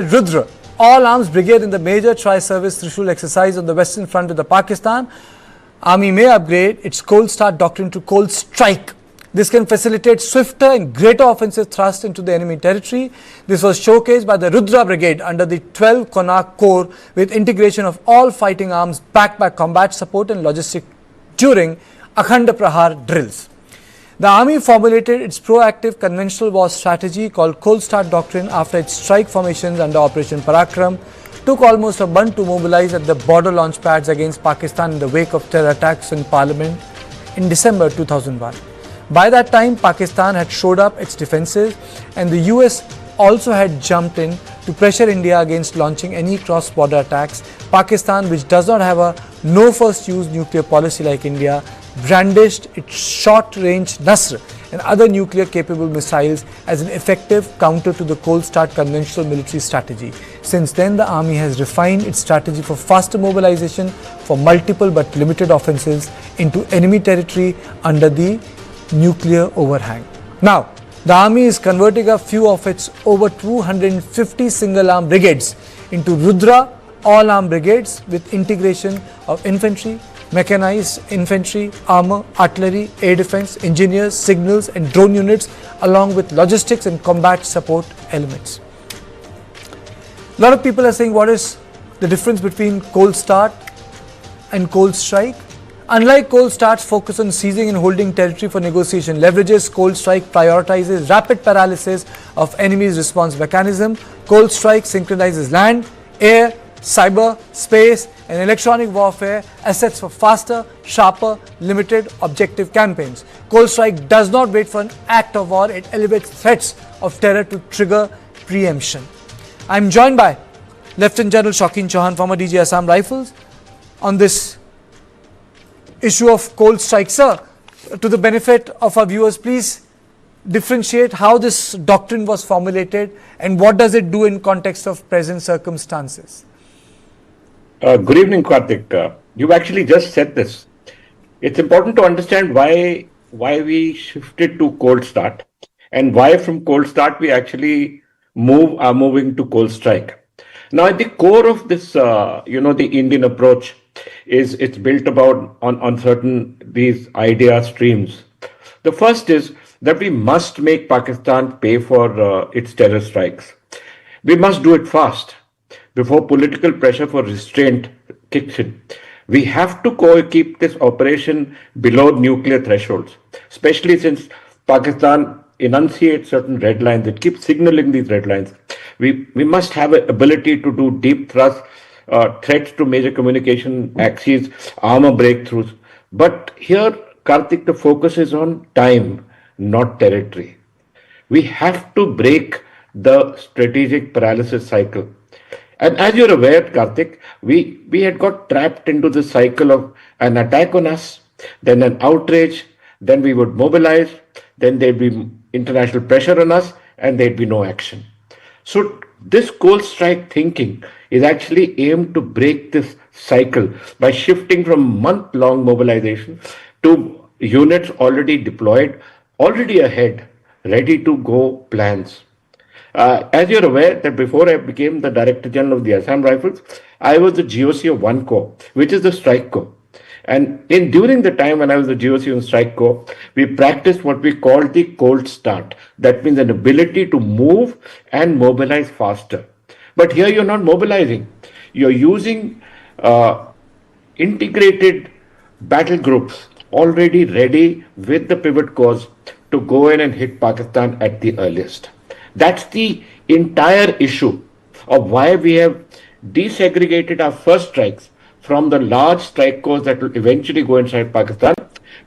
Rudra, all-arms brigade in the major tri-service Trishul exercise on the western front with the Pakistan. Army may upgrade its cold start doctrine to cold strike. This can facilitate swifter and greater offensive thrust into the enemy territory. This was showcased by the Rudra Brigade under the 12 Konark Corps with integration of all fighting arms backed by combat support and logistics during Akhand Prahar drills. The army formulated its proactive conventional war strategy called Cold Start Doctrine after its strike formations under Operation Parakram took almost a month to mobilize at the border launch pads against Pakistan in the wake of terror attacks in Parliament in December 2001. By that time, Pakistan had shored up its defences and the US also had jumped in to pressure India against launching any cross-border attacks. Pakistan, which does not have a no-first-use nuclear policy like India, brandished its short-range Nasr and other nuclear-capable missiles as an effective counter to the cold start conventional military strategy. Since then, the army has refined its strategy for faster mobilization for multiple but limited offensives into enemy territory under the nuclear overhang. Now, the army is converting a few of its over 250 single-arm brigades into Rudra all-arm brigades with integration of infantry, mechanized infantry, armour, artillery, air defence, engineers, signals and drone units along with logistics and combat support elements. A lot of people are saying, what is the difference between cold start and cold strike? Unlike cold start's focus on seizing and holding territory for negotiation, leverages cold strike prioritizes rapid paralysis of enemy's response mechanism. Cold strike synchronizes land, air, cyber, space and electronic warfare assets for faster, sharper, limited objective campaigns. Cold strike does not wait for an act of war, it elevates threats of terror to trigger preemption. I am joined by Lieutenant General Shaukin Chauhan, former DG Assam Rifles, on this issue of cold strike. Sir, to the benefit of our viewers, please differentiate how this doctrine was formulated and what does it do in context of present circumstances. Good evening, Karthik. You've actually just said this. It's important to understand why we shifted to cold start and why from cold start we actually are moving to cold strike. Now, at the core of this, the Indian approach is it's built about on certain these idea streams. The first is that we must make Pakistan pay for its terror strikes. We must do it fast before political pressure for restraint kicks in. We have to keep this operation below nuclear thresholds, especially since Pakistan enunciates certain red lines. It keeps signaling these red lines. We must have an ability to do deep thrust, threats to major communication axes, armor breakthroughs. But here, Karthik, the focus is on time, not territory. We have to break the strategic paralysis cycle. And as you're aware, Karthik, we had got trapped into the cycle of an attack on us, then an outrage, then we would mobilize, then there'd be international pressure on us, and there'd be no action. So this cold strike thinking is actually aimed to break this cycle by shifting from month-long mobilization to units already deployed, already ahead, ready to go plans. As you're aware that before I became the Director General of the Assam Rifles, I was the GOC of one corps, which is the Strike Corps. And during the time when I was the GOC on Strike Corps, we practiced what we called the cold start. That means an ability to move and mobilize faster. But here you're not mobilizing. You're using integrated battle groups already ready with the pivot corps to go in and hit Pakistan at the earliest. That's the entire issue of why we have desegregated our first strikes from the large strike corps that will eventually go inside Pakistan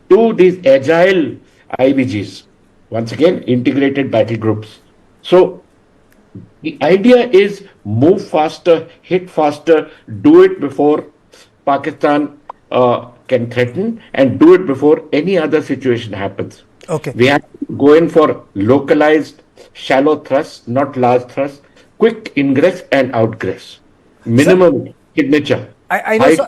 to these agile IBGs. Once again, integrated battle groups. So the idea is move faster, hit faster, do it before Pakistan can threaten and do it before any other situation happens. Okay. We have to go in for localized shallow thrusts, not large thrusts, quick ingress and outgress, minimum signature. I know. So,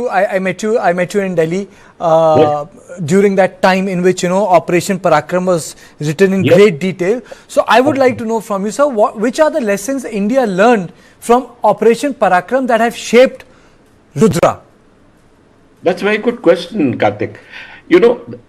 I met you in Delhi Yes. during that time in which Operation Parakram was written in Yes. great detail. So I would like to know from you, sir, which are the lessons India learned from Operation Parakram that have shaped Rudra? That's a very good question, Karthik.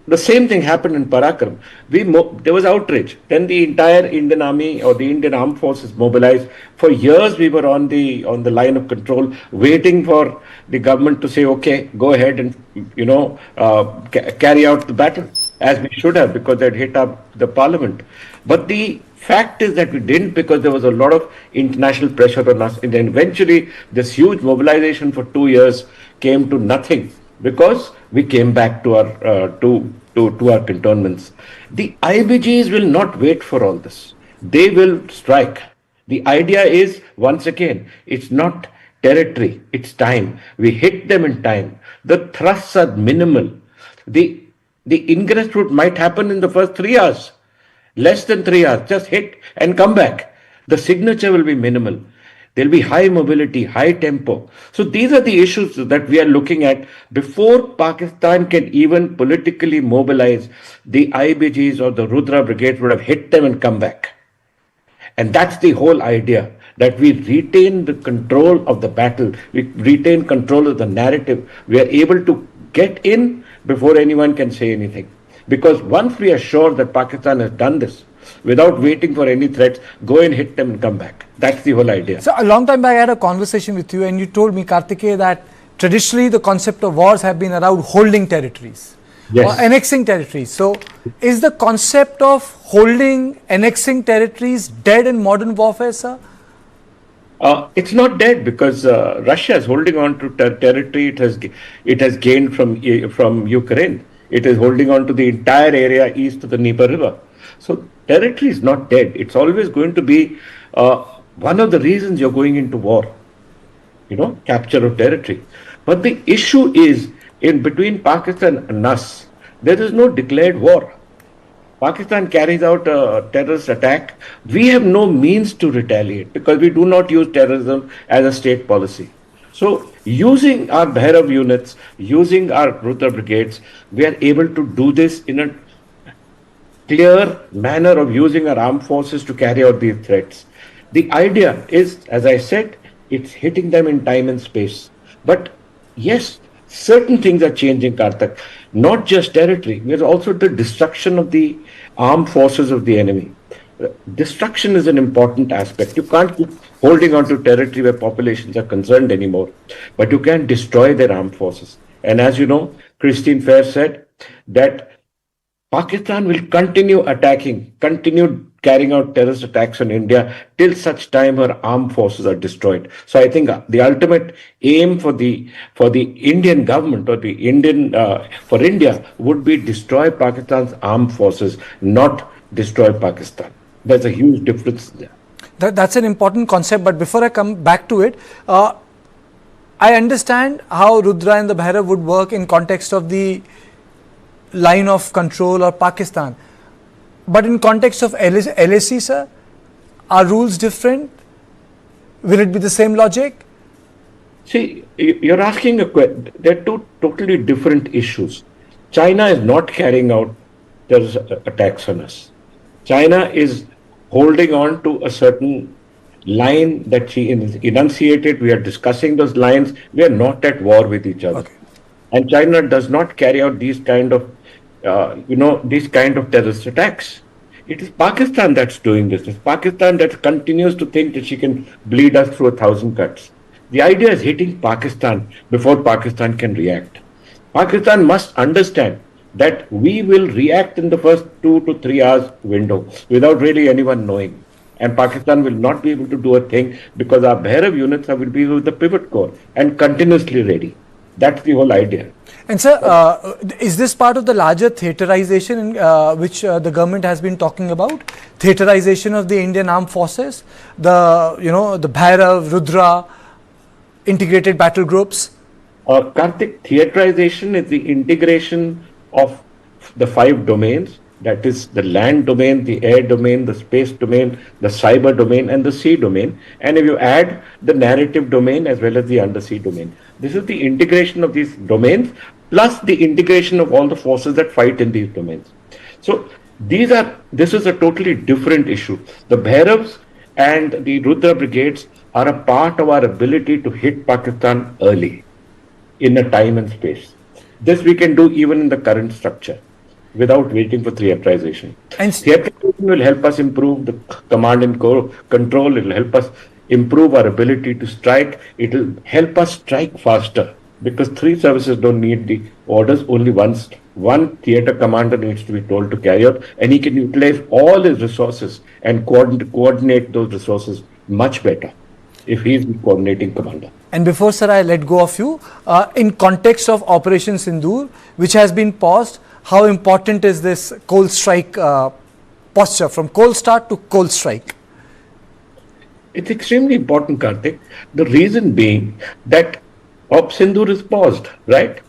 The same thing happened in Parakram. There was outrage. Then the entire Indian Army or the Indian Armed Forces mobilized. For years, we were on the line of control, waiting for the government to say, "Okay, go ahead and carry out the battle," as we should have, because they'd hit up the parliament. But the fact is that we didn't, because there was a lot of international pressure on us, and then eventually this huge mobilization for 2 years came to nothing, because we came back to our cantonments. The IBGs will not wait for all this. They will strike. The idea is, once again, it's not territory, it's time. We hit them in time. The thrusts are minimal. The ingress route might happen in the first 3 hours, less than 3 hours. Just hit and come back. The signature will be minimal. There'll be high mobility, high tempo. So these are the issues that we are looking at before Pakistan can even politically mobilize. The IBGs or the Rudra Brigades would have hit them and come back. And that's the whole idea, that we retain the control of the battle. We retain control of the narrative. We are able to get in before anyone can say anything. Because once we are sure that Pakistan has done this, without waiting for any threats, go and hit them and come back. That's the whole idea. So a long time back, I had a conversation with you, and you told me, Kartikeya, that traditionally the concept of wars have been around holding territories. Yes. Or annexing territories. So is the concept of holding, annexing territories dead in modern warfare, sir? It's not dead, because Russia is holding on to territory it has gained from Ukraine. It is holding on to the entire area east of the Dnieper River. So territory is not dead. It's always going to be one of the reasons you're going into war, capture of territory. But the issue is, in between Pakistan and us, there is no declared war. Pakistan carries out a terrorist attack. We have no means to retaliate, because we do not use terrorism as a state policy. So using our Bhairav units, using our Rudra Brigades, we are able to do this in a clear manner of using our armed forces to carry out these threats. The idea is, as I said, it's hitting them in time and space. But yes, certain things are changing, Karthik. Not just territory, there's also the destruction of the armed forces of the enemy. Destruction is an important aspect. You can't keep holding on to territory where populations are concerned anymore, but you can destroy their armed forces. And as you know, Christine Fair said that Pakistan will continue carrying out terrorist attacks on India till such time her armed forces are destroyed. So I think the ultimate aim for the Indian government, or for India, would be destroy Pakistan's armed forces, not destroy Pakistan. There's a huge difference there. That's an important concept. But before I come back to it, I understand how Rudra and the Bhairav would work in context of the line of control or Pakistan. But in context of LAC, sir, are rules different? Will it be the same logic? See, you're asking a question. They're two totally different issues. China is not carrying out terrorist attacks on us. China is holding on to a certain line that she enunciated. We are discussing those lines. We are not at war with each other. Okay. And China does not carry out these kind of terrorist attacks. It is Pakistan that's doing this. It's Pakistan that continues to think that she can bleed us through 1,000 cuts. The idea is hitting Pakistan before Pakistan can react. Pakistan must understand that we will react in the first 2 to 3 hours window without really anyone knowing. And Pakistan will not be able to do a thing, because our Bhairav units will be with the pivot core and continuously ready. That's the whole idea. And sir, is this part of the larger theaterization which the government has been talking about? Theaterization of the Indian armed forces, the Bhairav, Rudra, integrated battle groups? Karthik, theaterization is the integration of the 5 domains That is the land domain, the air domain, the space domain, the cyber domain, and the sea domain. And if you add the narrative domain as well as the undersea domain, this is the integration of these domains plus the integration of all the forces that fight in these domains. So this is a totally different issue. The Bhairavs and the Rudra Brigades are a part of our ability to hit Pakistan early in a time and space. This we can do even in the current structure without waiting for theaterization. And Theaterization will help us improve the command and control. It will help us improve our ability to strike. It will help us strike faster because three services don't need the orders. Only one theater commander needs to be told to carry out, and he can utilize all his resources and coordinate those resources much better if he is the coordinating commander. And before, sir, I let go of you, in context of Operation Sindoor, which has been paused, how important is this cold strike posture, from cold start to cold strike? It's extremely important, Karthik. The reason being that Sindoor is paused, right?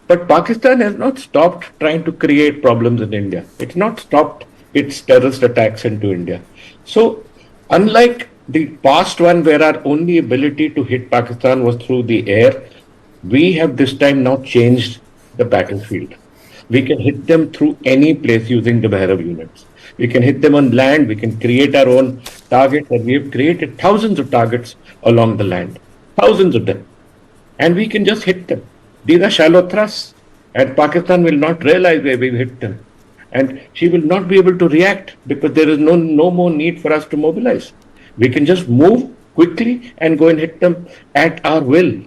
But Pakistan has not stopped trying to create problems in India. It's not stopped its terrorist attacks into India. So, unlike the past one where our only ability to hit Pakistan was through the air, we have this time now changed the battlefield. We can hit them through any place using the Bhairav units. We can hit them on land, we can create our own targets, and we have created thousands of targets along the land. Thousands of them. And we can just hit them. These are shallow thrusts. And Pakistan will not realize where we've hit them. And she will not be able to react because there is no more need for us to mobilize. We can just move quickly and go and hit them at our will.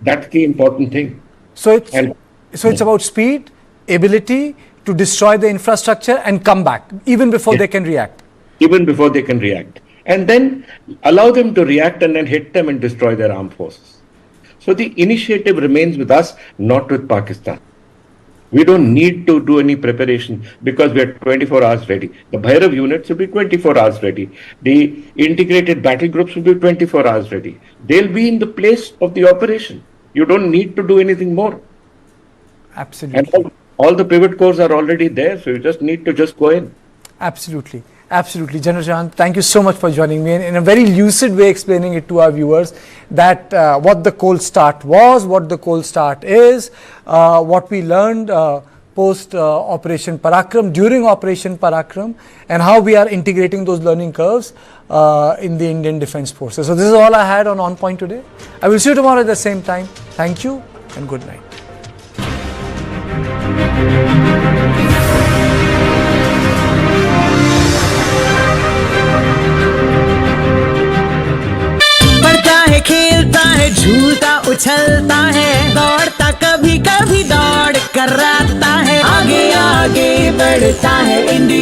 That's the important thing. So it's about speed, ability to destroy the infrastructure and come back, even before they can react. Even before they can react. And then allow them to react and then hit them and destroy their armed forces. So the initiative remains with us, not with Pakistan. We don't need to do any preparation because we are 24 hours ready. The Bhairav units will be 24 hours ready. The integrated battle groups will be 24 hours ready. They'll be in the place of the operation. You don't need to do anything more. Absolutely. And all the pivot cores are already there, so you just need to just go in. Absolutely. Absolutely. General Jahan, thank you so much for joining me and in a very lucid way explaining it to our viewers that what the cold start was, what the cold start is, what we learned post Operation Parakram, during Operation Parakram, and how we are integrating those learning curves in the Indian Defence Forces. So this is all I had on Point today. I will see you tomorrow at the same time. Thank you and good night. खेलता है, झूलता उछलता है, दौड़ता कभी कभी दौड़ कर आता है, आगे आगे बढ़ता है इंडिया।